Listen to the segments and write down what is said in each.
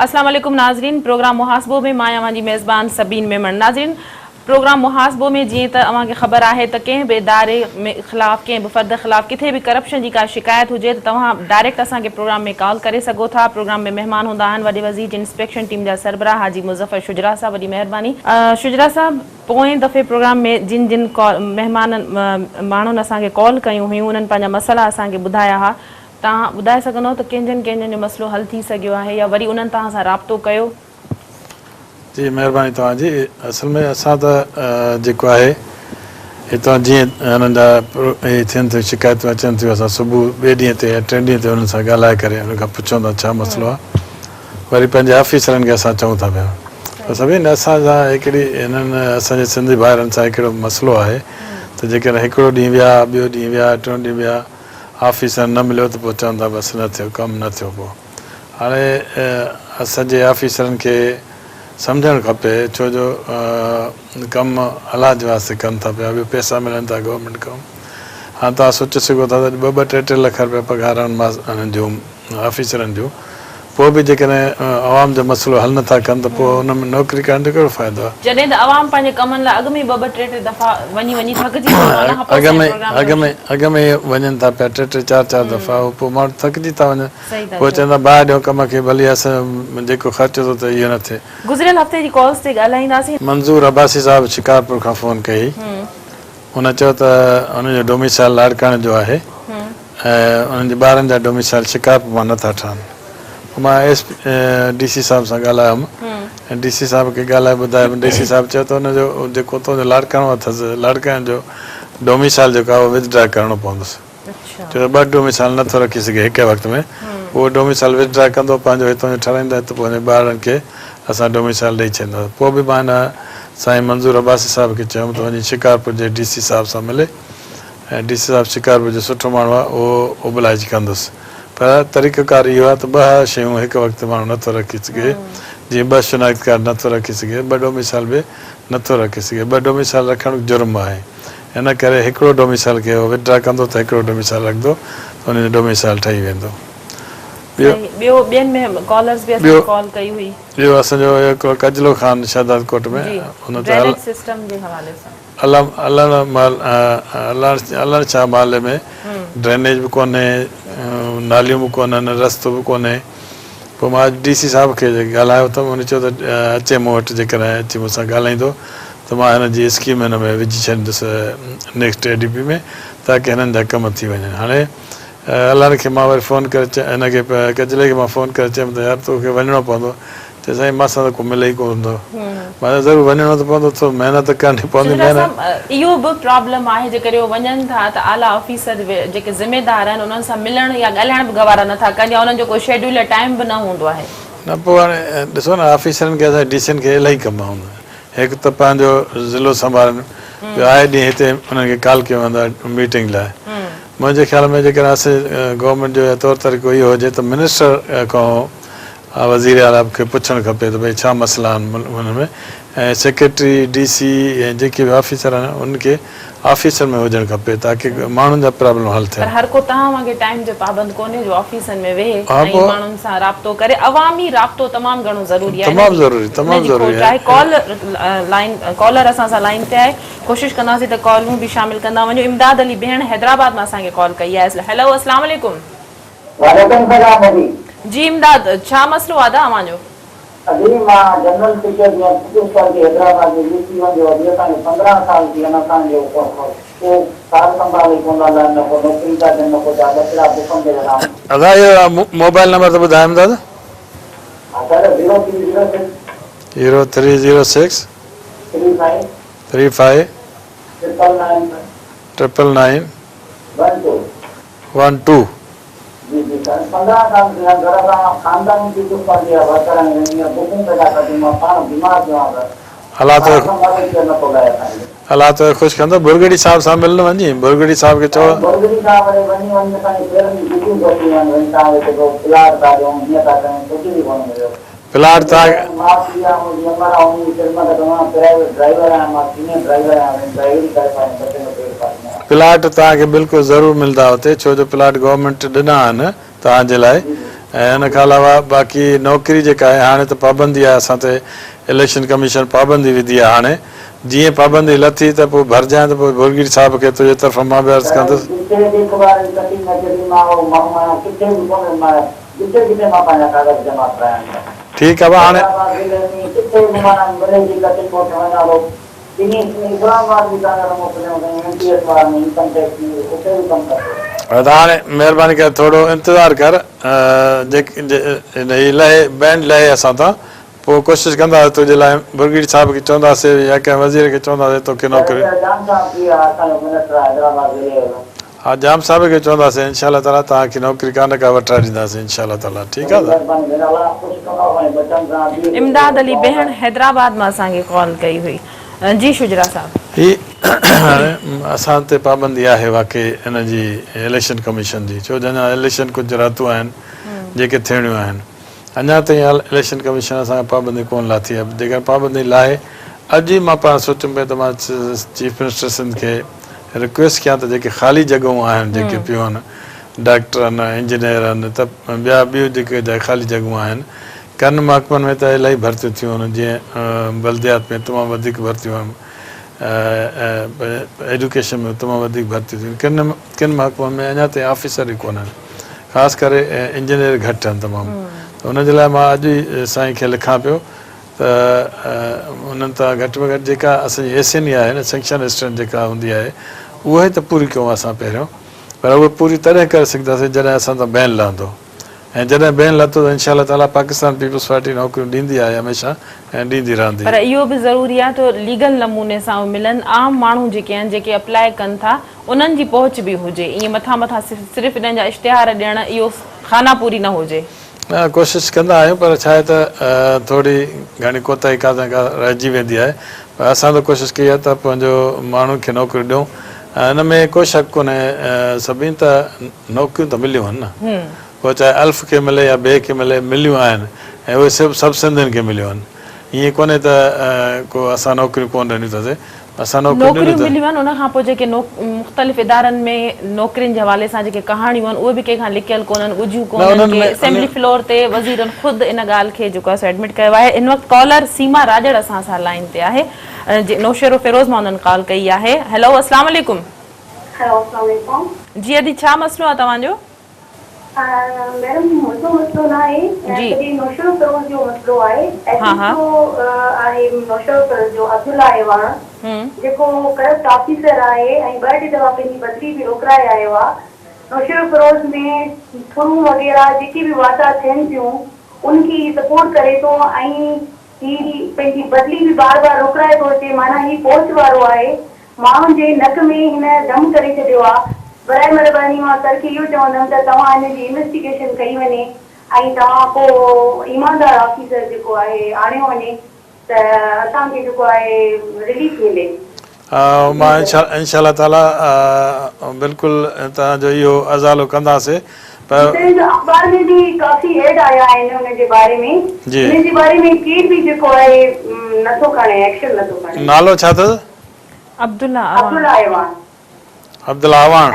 अस्सलाम वालेकुम नाज़रीन। प्रोग्राम मुहासबो में मां अवांजी मेज़बान सबीन मेमन। नाज़रीन, प्रोग्राम मुहासबो में जीअं त अवांखे ख़बर आहे त कंहिं बि इदारे में ख़िलाफ़ कंहिं बि फ़र्द ख़िलाफ़ किथे भी करप्शन जी का शिकायत हुजे त तव्हां डायरेक्ट असांखे प्रोग्राम में कॉल करे सघो था। प्रोग्राम में मेहमान हूंदा आहिनि वॾे वज़ीर जी इंस्पेक्शन टीम जा सरबराह हाजी मुज़फ़र शुजरा साहब। वॾी महिरबानी शुजरा साहब। पोएं दफ़े प्रोग्राम में जिन जिन मेहमाननि माण्हुनि असांखे कॉल कयूं हुयूं उन्हनि पंहिंजा मसइला असांखे ॿुधाया हुआ। तव्हां ॿुधाए सघंदव त कंहिंजनि जो मसइलो हल थी सघियो आहे या वरी उन्हनि तव्हां सां राब्तो कयो? जी महिरबानी तव्हांजी। असल में असां त जेको आहे हितां जीअं हुननि जा थियनि थियूं शिकायतूं अचनि थियूं, असां सुबुह ॿिए ॾींहं ते या टे ॾींहं ते हुननि सां ॻाल्हाए करे हुन खां पुछूं था छा मसइलो आहे, वरी पंहिंजे ऑफिसरनि खे असां चऊं था पिया। त सभिनि असांजा हिकिड़ी हिननि असांजे सिंधी भाइरनि सां हिकिड़ो मसइलो आहे त जेकॾहिं हिकिड़ो ॾींहुं विया, ॿियो ॾींहुं विया, टियों ॾींहुं विया, ऑफिसर न मिलियो त पोइ चवनि था बसि न थियो, कमु न थियो। पोइ हाणे असांजे ऑफिसरनि खे सम्झणु खपे, छो जो कमु इलाज वास्ते कनि था पिया, ॿियो पैसा मिलनि था गवर्नमेंट खां। हाणे तव्हां सोचे सघो था त ॿ टे लख रुपया पघार हिननि जूं ऑफिसरनि जूं, पोइ बि जेकॾहिं आवाम जो मसइलो हल नथा कनि त पोइ हुन में नौकिरी करण जो कहिड़ो फ़ाइदो आहे? जॾहिं त आवाम पंहिंजे कमनि लाइ अॻु में ॿ टे दफ़ा वञी थकिजी अॻ में वञनि था पिया टे चारि दफ़ा, पोइ माण्हू थकिजी था वञनि, पोइ चवंदा ॿाहिरि जो कम खे भली असां जेको ख़र्च थो थिए इहो न थिए। गुज़िरियल हफ़्ते जी कॉल्स ते ॻाल्हाईंदासीं। मंज़ूर अब्बासी साहिबु शिकारपुर खां फ़ोन कई। हुन चयो त हुनजो डोमिसाइल लाड़काणे जो आहे ऐं उन्हनि जे ॿारनि जा डोमिसाइल शिकारपुर मां नथा ठहनि। मां DC साहिब सां ॻाल्हायुमि ऐं DC साहिब खे ॻाल्हाए ॿुधायो। DC साहिबु चयो त हुनजो जेको तुंहिंजो लाड़काणो अथसि, लाड़काणे जो डोमिसाइल जेको आहे उहो विथड्रा करिणो पवंदुसि। छो त ॿ डोमिसाइल नथो रखी सघे हिक वक़्त में। उहो डोमिसाइल विथड्रा कंदो, पंहिंजो हितां जो ठाराईंदा त पोइ पंहिंजे ॿारनि खे असां डोमिसाइल ॾेई छॾींदासीं। पोइ बि मां हिन साईं मंज़ूर अब्बासी साहिब खे चयुमि त वञी शिकारपुर जे DC साहिब सां मिले ऐं DC साहिबु शिकारपुर जो सुठो माण्हू आहे, उहो ओबलाइज कंदुसि। पर तरीक़ेकार इहो आहे त ॿ शयूं हिकु वक़्तु माण्हू नथो रखी सघे। जीअं ॿ शिनाख्त कार्ड नथो रखी सघे, ॿ डोमिसाइल बि नथो रखी सघे। ॿ डोमिसाइल रखणु जुर्म आहे। हिन करे हिकिड़ो डोमिसाइल खे विथड्रा कंदो त हिकिड़ो डोमिसाइल रखंदो त हुनजो डोमिसाइल ठही वेंदो। ॿियो असांजो हिकिड़ो कजलो ख़ान शहदाद कोट में, हुन ते अलण शाह माले में ड्रेनेज बि कोन्हे, नालियूं बि कोन्हनि, रस्तो बि कोन्हे। पोइ मां DC साहिब खे ॻाल्हायो अथमि, हुन चयो त अचे मूं वटि, जेकॾहिं अची मूंसां ॻाल्हाईंदो त मां हिन जी स्कीम हिन में विझी छॾींदुसि नेक्स्ट ADP में, ताकी हिननि जा कम थी वञनि। हाणे अलाह खे मां वरी फ़ोन करे हिनखे कजले खे मां फ़ोन करे चयुमि त यार तोखे वञिणो पवंदो। चए साईं मां सां त को मिले ई कोन थो। मां ज़रूरु वञिणो त पवंदो, थोरो महिनत करणी पवंदी। इहो बि प्रॉब्लम आहे, जेकर इहो वञनि था त आला ऑफिसर जेके ज़िमेदार आहिनि उन्हनि सां मिलण या ॻाल्हाइण बि गवारा नथा कनि, या उन्हनि जो कोई शेड्यूल या टाइम बि न हूंदो आहे। न पोइ हाणे ॾिसो न, ऑफिसरनि खे असां DCनि खे इलाही कम हूंदा आहिनि। हिकु त पंहिंजो ज़िलो संभालनि, ॿियो आए ॾींहुं हिते उन्हनि खे कॉल कयो वेंदो आहे मीटिंग लाइ। मुंहिंजे ख़्याल में जेकर असां गवर्नमेंट जो तौर तरीक़ो इहो हुजे त मिनिस्टर खां वज़ीर आला खे पुछणु खपे त भई छा मसइला आहिनि हुन में, ऐं सेक्रेटरी DC ऐं जेके बि ऑफिसर आहिनि उनखे ऑफिसर में हुजणु खपे ताकी माण्हुनि जा प्रॉब्लम हल थिए। हर को तव्हां वांगुरु टाइम जो पाबंद कोन्हे जो ऑफिसनि में वेहे ऐं माण्हुनि सां राब्तो करे। अवामी राब्तो तमामु घणो ज़रूरी आहे, तमामु ज़रूरी आहे। कॉलर असां सां लाइन ते आहे, कोशिशि कंदासीं त कॉलूं बि शामिल कंदा वञो। इमदाद अली भेण हैदराबाद मां असांखे कॉल कई आहे। हेलो, अस्सलाम वालेकुम। जी इमदाद, छा मसइलो आहे तव्हांजो? अभी मां जनरल टीचर या प्रिंसिपल के हैदराबाद में DC जो अभी ताईं 15 साल थी वञा जो को कार संभाले कोन लाइ न को नौकरी का न को ज्यादा फिर आप दुकान दे रहा हूं। अदा ये मोबाइल नंबर तो बताएं दादा। सर 0306 0306 35 35 999 12 जी सर 15 साल से घर का खानदान की कुछ कर दिया वर्कर ने बुकिंग पे जाकर तुम पान बीमार जो आ हालात खुश कंदो। बुरगड़ी साहब सां मिलण वञी, बुरगड़ी साहब खे चओ। बुरगड़ी साहब रे वञी ताईं पेरनि जी बुकिंग करती वञी तां जेको प्लाट था जो नियत था कुछ भी कोन मिलियो। प्लाट था मां पिया मुझे हमारा उन्हीं शर्मा का तमाम प्राइवेट ड्राइवर है, मां सीनियर ड्राइवर है, ड्राइवरी कर पाए बच्चे में पेड़ पाए। प्लाट तव्हांखे बिल्कुलु ज़रूरु मिलंदा हुते, छो जो प्लाट गवर्नमेंट ॾिना आहिनि तव्हांजे लाइ, ऐं हिन खां अलावा बाक़ी नौकिरी जेका आहे हाणे त पाबंदी आहे, असां ते इलेक्शन कमीशन पाबंदी विधी आहे। हाणे जीअं पाबंदी लथी त पोइ भरिजांइ त पोइ भुरगीर साहिब खे तुंहिंजे तरफ़ां मां बि अर्ज़ु कंदुसि। ठीकु आहे, हाणे हाणे महिरबानी करे थोरो इंतज़ारु कर, लहे बैंड लहे असां तां, पोइ कोशिशि कंदासीं तुंहिंजे लाइ भुरगीर साहिब खे चवंदासीं या कंहिं वज़ीर खे चवंदासीं तोखे नौकिरी। हा, जाम साहिब खे चवंदासीं इनशा ताला तव्हांखे नौकिरी कान का वठाए ॾींदासीं इनशा ताला। ठीकु आहे। इमदाद अली भेण हैदराबाद मां असांखे कॉल कई हुई। जी शुजरा साहब, ही असां ते पाबंदी आहे वाकई हिन जी इलेक्शन कमीशन जी, छो जो अञा इलेक्शन कुझु रातूं आहिनि जेके थियणियूं आहिनि। अञा ताईं इलेक्शन कमीशन असांखे पाबंदी कोन लाथी आहे। जेकर पाबंदी लाहे, अॼु ई मां पाण सोचुम पियो त मां चीफ मिनिस्टर सिंध खे रिक्वेस्ट कयां त जेके ख़ाली जॻहूं आहिनि, जेके पियूं आहिनि, डॉक्टर आहिनि, इंजीनियर आहिनि, त ॿियूं जेके ख़ाली जॻहूं आहिनि, कन महकमनि में त इलाही भर्तियूं थियूं आहिनि, जीअं बल्दियात में तमामु वधीक भर्तियूं आहिनि, एजुकेशन में तमामु वधीक भर्तियूं थियूं आहिनि, किन महकमनि में अञा ताईं ऑफिसर ई कोन आहिनि, ख़ासि करे इंजीनियर घटि आहिनि तमामु। त हुनजे लाइ मां अॼु ई साईं खे लिखां पियो त उन्हनि तां घटि में घटि जेका असांजी एसएनई आहे न, सेंक्शन स्ट्रेंथ जेका हूंदी आहे, उहे त पूरी कयूं असां पहिरियों, पर उहे पूरी तॾहिं करे सघंदासीं जॾहिं असां तां बैन लहंदो। ऐं जॾहिं बैन लथो त इनशा ताला पाकिस्तान पीपल्स पार्टी नौकरियूं ॾींदी आहे हमेशह ऐं ॾींदी रहंदी। पर इहो बि ज़रूरी आहे त लीगल नमूने सां मिलनि, आम माण्हू जेके आहिनि जेके अप्लाई कनि था उन्हनि जी पहुच बि हुजे, ईअं मथां मथां सिर्फ़ु इन्हनि जा इश्तिहार ॾियण इहो खाना पूरी न हुजे। न, कोशिशि कंदा आहियूं, पर छा आहे त थोरी घणी कोताही काथे का रहिजी वेंदी आहे, पर असां त कोशिशि कई आहे त पंहिंजो माण्हुनि खे नौकरियूं ॾियूं। हिन में को शक कोन्हे, सभिनी त नौकरियूं त मिलियूं आहिनि न, पोइ चाहे अल्फ खे मिले या ॿिए खे मिले, मिलियूं आहिनि ऐं उहे सभु सिंधियुनि खे मिलियूं आहिनि। ईअं कोन्हे त को असां नौकरियूं कोन ॾिनियूं अथासीं, असां नौकरियूं मिलियूं आहिनि। उनखां पोइ जेके मुख़्तलिफ़ इदारनि में नौकरियुनि जे हवाले सां जेके कहाणियूं आहिनि उहे बि कंहिंखां लिकियल कोन्हनि, ॻुझियूं कोन्हनि। असेंबली फ्लोर ते वज़ीरनि ख़ुदि इन ॻाल्हि खे जेको आहे एडमिट कयो आहे। इन वक़्तु कॉलर सीमा राजड़ असां सां लाइन ते आहे, नौशेरो फिरोज़ मां उन्हनि कॉल कई आहे। हेलो, अस्सलाम वालेकुम। जी अदी, छा मसलो आहे तव्हांजो? मैडम, मुझे मसलो ना है जी, नौशेरो फिरोज जो मसलो है। जो आहे नौशेरो फिरोज जो अब्दुल्ला एवान जेको करप्ट ऑफिसर आहे ऐं ॿ टे दफ़ा पंहिंजी बदली बि रोकराए आयो आहे। नौशेरो फिरोज में थुरूं वग़ैरह जेकी बि वाता थियनि थियूं उनकी सपोर्ट करे थो ऐं ही पंहिंजी बदली बि बार बार रोकराए थो अचे। माना ही पोस्ट वारो आहे, माण्हुनि जे नक में हिन दम करे छॾियो आहे। बराए महिरबानी मां सर खे इहो चवंदमि त तव्हां हिन जी इन्वेस्टिगेशन कई वञे ऐं तव्हां को ईमानदार ऑफिसर जेको आहे आणियो वञे त असांखे जेको आहे रिलीफ मिले। मां इनशा ताला बिल्कुलु तव्हांजो इहो अज़ालो कंदासीं। अख़बार में भी काफ़ी एड आया आहिनि हुन जे बारे में, हिन जे बारे में केर बि जेको आहे नथो खणे, एक्शन नथो खणे। नालो छा अथसि? अब्दुल्ला एवान। अब्दुल्ला एवान,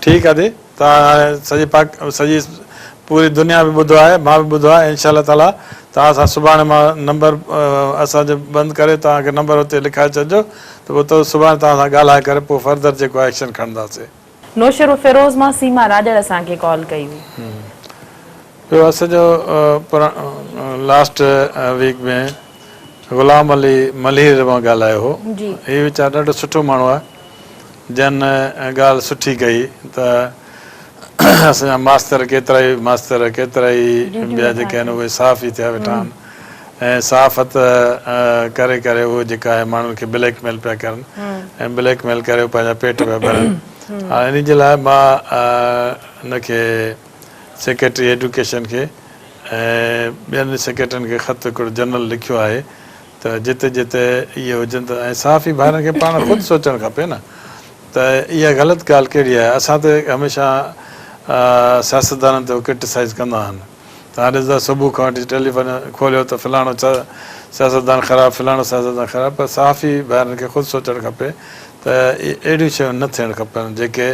ठीकु आहे दी, तव्हां सॼी पूरी दुनिया बि ॿुधो आहे, मां बि ॿुधो आहे। इनशा ताला तव्हां सां सुभाणे मां नंबर असांजो बंदि करे तव्हांखे नंबर हुते लिखाए छॾिजो, त पोइ सुभाणे तव्हां सां ॻाल्हाए करे पोइ फर्दर जेको एक्शन खणंदासीं। नौशेरो फिरोज़ मां सीमा राजड़ असांखे कॉल कई हुई। ॿियो असांजो लास्ट वीक में ग़ुलाम अली मलीर मां ॻाल्हायो हो। हीउ वीचारु ॾाढो सुठो माण्हू आहे, जन ॻाल्हि सुठी कई त असांजा मास्तर केतिरा ई ॿिया जेके आहिनि उहे साफ़ ई थिया वेठा आहिनि ऐं साफ़त करे करे उहे जेका आहे माण्हुनि खे ब्लैकमेल पिया करनि ऐं ब्लैकमेल करे पंहिंजा पेट पिया भरनि। हाणे इन जे लाइ मां हिनखे सेक्रेटरी एजुकेशन खे ऐं ॿियनि सेक्रेटरियुनि खे ख़त हिकिड़ो जनरल लिखियो आहे त जिते जिते इहे हुजनि त ऐं साफ़ ई ॿारनि खे पाण ख़ुदि सोचणु खपे न त इहा ग़लति ॻाल्हि कहिड़ी आहे। असां त हमेशह सियासतदाननि ते क्रिटिसाइज़ कंदा आहिनि। तव्हां ॾिसंदा सुबुह खां वठी टेलीफोन खोलियो त फलाणो सियासतदान ख़राबु, फलाणो सियासतदान ख़राबु, पर साफ़ ई ॿारनि खे ख़ुदि सोचणु खपे त अहिड़ियूं शयूं न थियणु खपनि जेके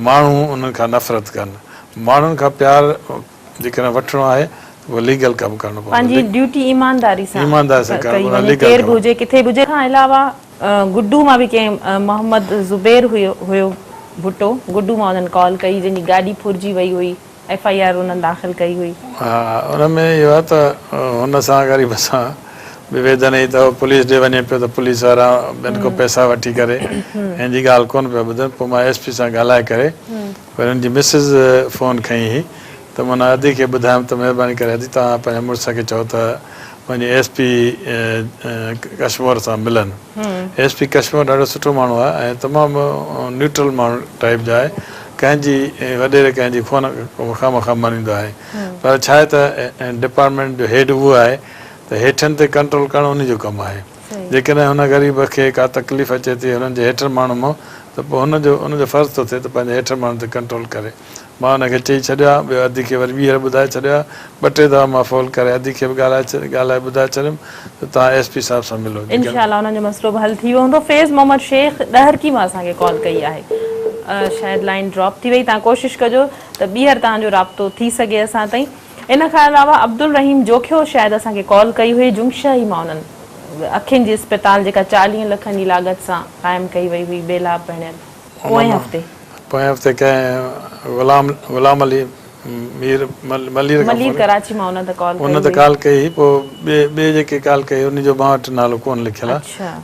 माण्हू उन्हनि खां नफ़रत कनि। माण्हुनि खां प्यार जेकॾहिं वठिणो आहे उहो लीगल कमु करणो पंहिंजी पवंदो ड्यूटी ईमानदारी सां ईमानदारी सां कई करणो वञे, लीगल केर बि हुजे किथे बि हुजे। खां अलावा गुड्डू मां बि कंहिं मोहम्मद ज़ुबैर हुयो भुट्टो, गुड्डू मां हुननि कॉल कई जंहिंजी गाॾी फुरिजी वई हुई, FIR हुननि दाख़िल कई हुई। हा, हुन में इहो आहे त हुन सां ग़रीब सां विवेदन ई त पुलिस ॾे वञे पियो त पुलिस वारा ॿियनि खां पैसा वठी करे हिन जी ॻाल्हि कोन पिया ॿुधनि। पोइ मां SP सां ॻाल्हाए करे पर हिन जी मिसिस फ़ोन खई हुई त माना अदी खे ॿुधायमि त महिरबानी करे अदी तव्हां पंहिंजे मुड़ुस खे चओ त पंहिंजे SP कश्मीर सां मिलनि। SP कश्मीर ॾाढो सुठो माण्हू आहे ऐं तमामु न्यूट्रल माण्हू टाइप जा आहे, कंहिंजी वॾेरे कंहिंजी फ़ोन खां मञींदो आहे। पर छा आहे त डिपार्टमेंट जो हेड उहो आहे त हेठनि ते कंट्रोल करणु उन जो कमु आहे। जेकॾहिं हुन ग़रीब खे का तकलीफ़ अचे थी हुननि जे हेठि माण्हू मां त पोइ हुनजो फ़र्ज़ु थो थिए त पंहिंजे हेठि माण्हू ते कंट्रोल करे। मां हुनखे चई छॾियो आहे, ॿियो अदी खे वरी ॿीहर ॿुधाए छॾियो आहे, 2-3 दफ़ा मां फ़ोन करे अदी खे बि ॻाल्हाए ॿुधाए छॾियुमि त तव्हां SP साहिब सां मिलो। इंशाल्लाह हुननि जो मसइलो बि हल थी वियो हूंदो। फैज़ मोहम्मद शेख ॾहरकी मां असांखे कॉल कई आहे, शायदि लाइन ड्रॉप थी वई, तव्हां कोशिशि कजो त ॿीहर तव्हांजो राब्तो थी सघे असां ताईं। इन खां अलावा अब्दुल रहीम जोखियो शायदि असांखे कॉल कई हुई जुमशाही मां, उन्हनि अखियुनि जी अस्पताल जेका 40 लखनि जी लागत सां क़ाइमु कई वई हुई बेला बणियल पोएं हफ़्ते कंहिं ग़ुलाम अली मलीर कराची मां हुन त कॉल कई। पोइ ॿिए जेके कॉल कई उन जो मां वटि नालो कोन लिखियलु आहे,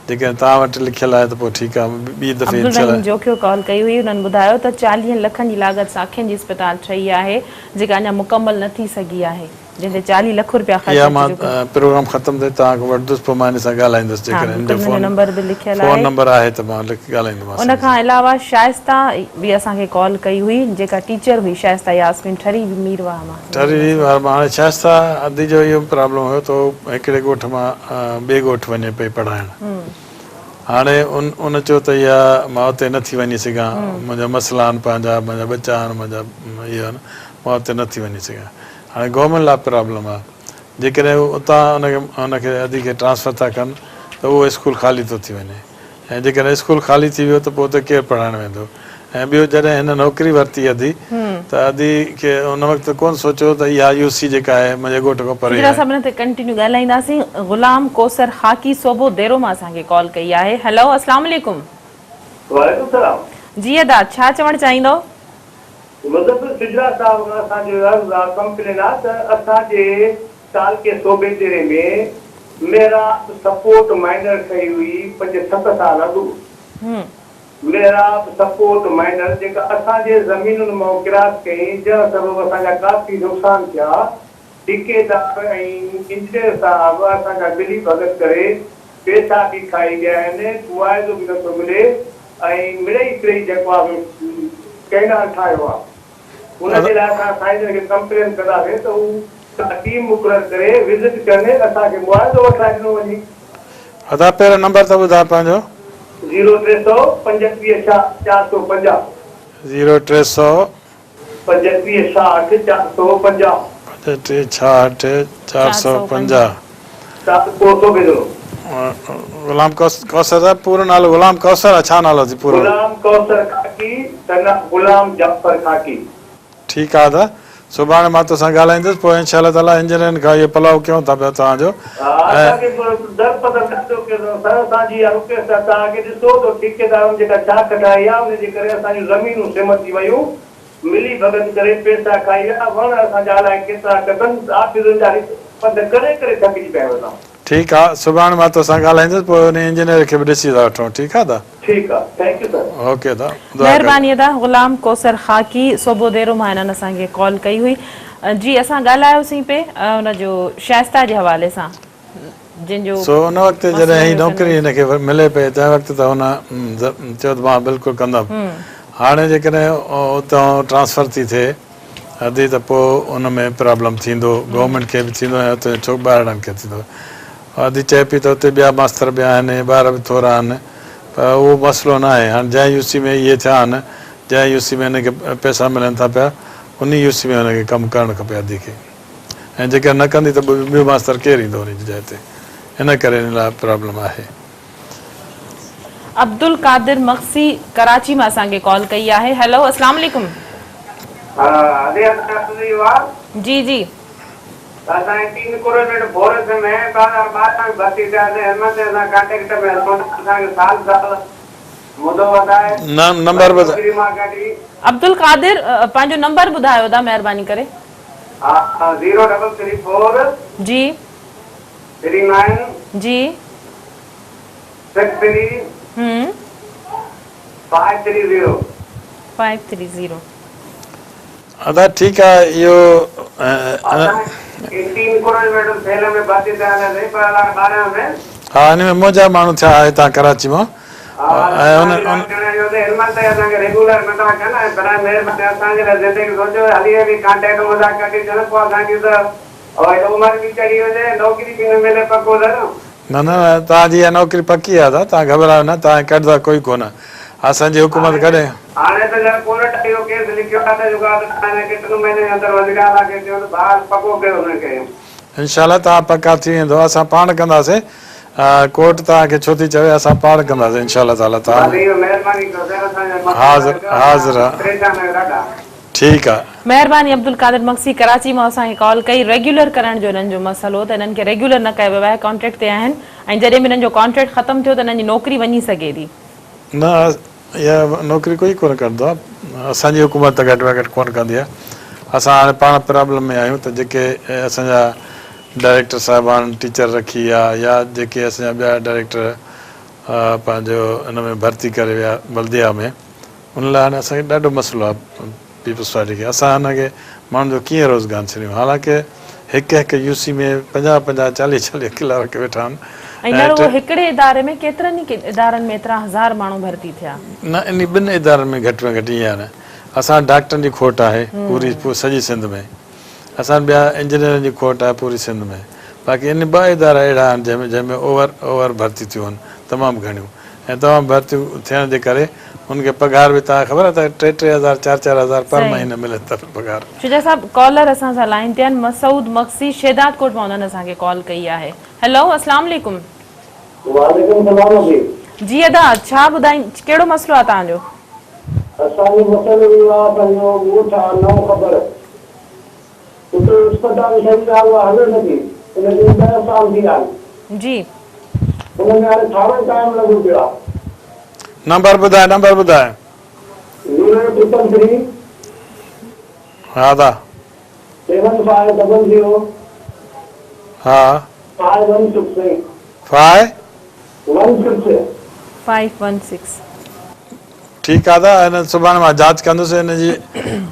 जेकॾहिं तव्हां वटि लिखियलु आहे त पोइ ठीकु आहे। ॿी दफ़े जोखियो कॉल कई हुई, हुननि ॿुधायो त 40 लखनि जी लागत सां अखियुनि जी अस्पताल ठही आहे जेका अञा मुकमल न थी सघी आहे, जंहिंते 40 लख रुपया प्रोग्राम ख़तमु थिए तव्हांखे वठंदुसि, पोइ मां हिन सां ॻाल्हाईंदुसि। नंबर बि लिखियल फ़ोन नंबर आहे त मां ॻाल्हाईंदोमांसि। उन खां अलावा शाइस्ता बि असांखे कॉल कई हुई, जेका टीचर हुई शाइस्ता यास्मीन ठरी मीरवा मां। हाणे शाइस्ता अदी जो इहो प्रॉब्लम हुयो त हिकिड़े ॻोठ मां ॿिए ॻोठ वञे पई पढ़ाइण। हाणे उन चयो त इहा मां उते नथी वञी सघां, मुंहिंजा मसइला आहिनि पंहिंजा, मुंहिंजा बच्चा आहिनि, मुंहिंजा इहे आहिनि, मां उते नथी वञी सघां। हाणे गवर्नमेंट लाइ प्रॉब्लम आहे, जेकॾहिं उतां हुनखे अदी खे ट्रांसफर था कनि त उहो स्कूल ख़ाली थो थी वञे, ऐं जेकॾहिं स्कूल ख़ाली थी वियो त पोइ उते केरु पढ़ाइणु वेंदो। ऐं ॿियो जॾहिं हिन नौकिरी वरिती अदी त अदी खे उन वक़्तु कोन सोचियो त इहा UC जेका आहे मुंहिंजे ॻोठ खां परे आहे। कंटिन्यू ॻाल्हाईंदासीं। ग़ुलाम कौसर हाकी सोबो देरो मां असांखे कॉल कई आहे। हेलो, अस्सलाम वालेकुम। वालेकुम सलाम। जी अदा, छा चवणु चाहींदो? मुज़फ़्फ़र सिजरा साहब असांजो कंप्लेन आहे त असांजे साल के सोबे देरे में मेरा सपोर्ट माइनर कई हुई 5-7 साल अॻु। मेरा सपोर्ट माइनर जेका असांजे ज़मीनुनि मां क्रॉस कई, जंहिं सबबु असांजा काफ़ी नुक़सान थिया। ठेकेदार ऐं इंजीनियर साहब असांजा मिली भगत करे पैसा बि खाई विया आहिनि, मुआवज़ो बि नथो मिले ऐं मिड़ई जेको आहे कैनाल ठाहियो आहे। उनजे लाइ असां साईं खे कंप्लेन कंदासीं त हू टीम मुक़ररु करे विज़िट करे असांखे मुआवज़ो वठाए ॾिनो वञे। अदा पहिरियों नंबर त ॿुधाए पंहिंजो। 0300 25 450 0300 25 450 25 450 गुलाम कौसर साहब पूरो नालो गुलाम कौसर, छा नालो थी पूरो? गुलाम कौसर खाकी, गुलाम जाफर खाकी। ठीकु आहे दा, सुभाणे मां तोसां ॻाल्हाईंदुसि, पोइ इंशाअल्लाह ताला इंजीनियरनि खां इहो पलाउ कयूं था पिया तव्हांजो। तव्हांखे ॾिसो त ठेकेदारनि जेका चाक ठाही आहे उनजे करे असांजूं ज़मीनूं सिमट थी वियूं, मिली भगत करे पैसा खाई विया, वण असांजा अलाए केतिरा कदम ऑफिसुनि जा पंध करे करे थकिजी पिया वञा। ठीकु आहे, सुभाणे मां तोसां ॻाल्हाईंदुसि, पोइ हुन इंजीनियर खे बि ॾिसी था वठूं। ठीकु आहे दा? ठीकु आहे, थैंक यू सर। ओके दा, महिरबानी अदा। ग़ुलाम कौसर खाकी सोबो देरो मां हिननि असांखे कॉल कई हुई। जी असां ॻाल्हायोसीं पे हुनजो शाइस्ता जे हवाले सां, जिन वक़्तु जॾहिं ही नौकिरी हिनखे मिले पई तंहिं वक़्तु त हुन चयो त मां बिल्कुलु कंदमि। हाणे जेकॾहिं उतां ट्रांसफर थी थिए अदी त पोइ उन में प्रॉब्लम थींदो, गवर्नमेंट खे बि थींदो ऐं उते ॿाहिरनि खे थींदो। अदी चए पई त उते ॿिया मास्तर ॿिया आहिनि, ॿार बि थोरा आहिनि, पर उहो मसइलो न आहे। हाणे जंहिं UC में इहे थिया आहिनि, जंहिं UC में हिनखे पैसा मिलनि था पिया, उन UC में हुनखे कमु करणु खपे अदी खे, ऐं जेकर न कंदी त ॿियो मास्तर केरु ईंदो उन जी जाइ ते, इन करे हिन लाइ प्रॉब्लम आहे। अब्दुल कादिर मक्सी कराची में असांखे कॉल कई आहे। हेलो, अस्सलाम वालेकुम। अदे असांजी वाह जी जी असांजे 3 करोड़ में बोरस में 2012 में भर्ती थियासीं हिनमहिल असां कांटेक्ट में असांखे साल मुदो वधाए नंबर ॿुधायो नौकरी मां कढी अब्दुल कादिर पंहिंजो नंबर ॿुधायो था महिरबानी करे 0334 जी 39 जी 63 530 530 अदा ठीकु आहे इहो 3 करोड़ में सेल में भर्ती थियासीं 2012 में हा हिन में मुंहिंजा माण्हू थिया हितां कराची मां ऐं रेगुलर नथा कनि पर महिरबानी असांजे लाइ ज़िंदगी सोचियो हली बि कांटेक्ट मज़ा कढी छॾनि पोइ असांजी त उमिरि बि चढ़ी वञे नौकिरी बि न मिले पको न न तव्हांजी इहा नौकिरी पकी आहे दादा तव्हां घबरायो न तव्हां कढंदा कोई कोन असांजी हुकूमत कॾहिं हाणे त जर कोर्ट इहो केस लिखियो आहे त जेको आहे केतिरे महीने जे अंदरि वज़ीराला खे चयो त ॿाहिरि पको कयो हुनखे इनशाला तव्हां पका थी वेंदो असां पाण कंदासीं कोर्ट तव्हांखे छो थी चवे असां पाण कंदासीं इनशाला ताला तव्हां महिरबानी कयो हाज़िर आहे ठीकु आहे महिरबानी अब्दुल कादिर मक्सी कराची मां असांखे कॉल कई रेगुलर करण जो हिननि जो मसइलो त हिननि खे रेगुलर न कयो वियो आहे कॉन्ट्रेक्ट ते आहिनि ऐं जॾहिं बि हिननि जो कॉन्ट्रेक्ट ख़तमु थियो त हिननि जी नौकिरी वञी सघे थी न इहा नौकिरी कोई कोन कंदो आहे असांजी हुकूमत घटि में घटि कोन कंदी आहे असां हाणे पाण प्रॉब्लम में आहियूं त जेके असांजा डायरेक्टर साहिबान टीचर रखी आहे या जेके असांजा ॿिया डायरेक्टर पंहिंजो हिन में भर्ती करे विया बल्दिया में उन लाइ हाणे असांखे ॾाढो मसइलो आहे पीपल्स पार्टी खे असां हिनखे माण्हुनि जो कीअं रोज़गार छॾियूं हालांकि हिकु हिकु यूसी में 50-50 40-40 किला रखी वेठा आहिनि ऐं न हिकिड़े इदारे में केतिरनि ई इदारनि में एतिरा हज़ार माण्हू भर्ती थिया न इन ॿिनि इदारनि में घटि ईअं आहे न असां डॉक्टरनि जी खोट आहे पूरी सॼी सिंध में असां ॿिया इंजीनियरनि जी खोट आहे पूरी सिंध में बाक़ी इन 2 इदारा अहिड़ा आहिनि जंहिंमें ओवर भर्ती थियूं आहिनि तमामु घणियूं ऐं तमामु भर्तियूं थियण जे करे उनखे पघार बि तव्हांखे ख़बर आहे त 3-3 हज़ार 4-4 हज़ार पर महीने मिले त पघार शुजा साहब कॉलर असां सां लाइन ते आहिनि मसूद मक्सी शेदात कोट मां उन्हनि असांखे कॉल कई आहे हेलो अस्सलाम वालेकुम वालेकुम सलाम जी अदा छा ॿुधाई कहिड़ो मसइलो आहे तव्हांजो असांजो मसइलो इहो आहे पंहिंजो ॻोठ आहे नओं ख़बर उते अस्पताल सही आहे हले नथी उनखे 10 साल थी विया जी उनमें हाणे ठाणे टाइम लॻो पियो आहे नंबर ॿुधाए 033 हा दा 7500 हा 516 516 ठीकु आहे दा हिन सुभाणे मां जांच कंदुसि हिन जी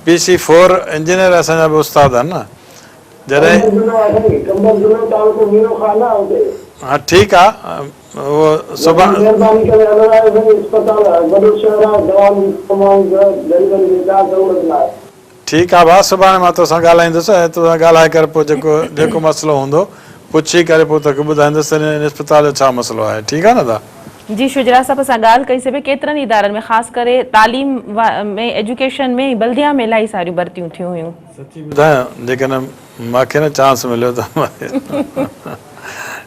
PC4 इंजीनियर असांजा बि उस्ताद आहिनि न जॾहिं हा ठीकु आहे उहो सुभाणे ठीकु आहे भाउ सुभाणे मां तोसां ॻाल्हाईंदुसि ऐं तोसां ॻाल्हाए करे पोइ जेको मसइलो हूंदो पुछी करे पोइ तोखे ॿुधाईंदुसि हिन अस्पताल जो छा मसइलो आहे ठीकु आहे न दा जी शुजरा साहब असां ॻाल्हि कईसीं भई केतिरनि इदारनि में ख़ासि करे तालीम में एजुकेशन में बल्दिया में इलाही सारियूं भर्तियूं थियूं हुयूं सची ॿुधायां जेकॾहिं मूंखे न चांस मिलियो त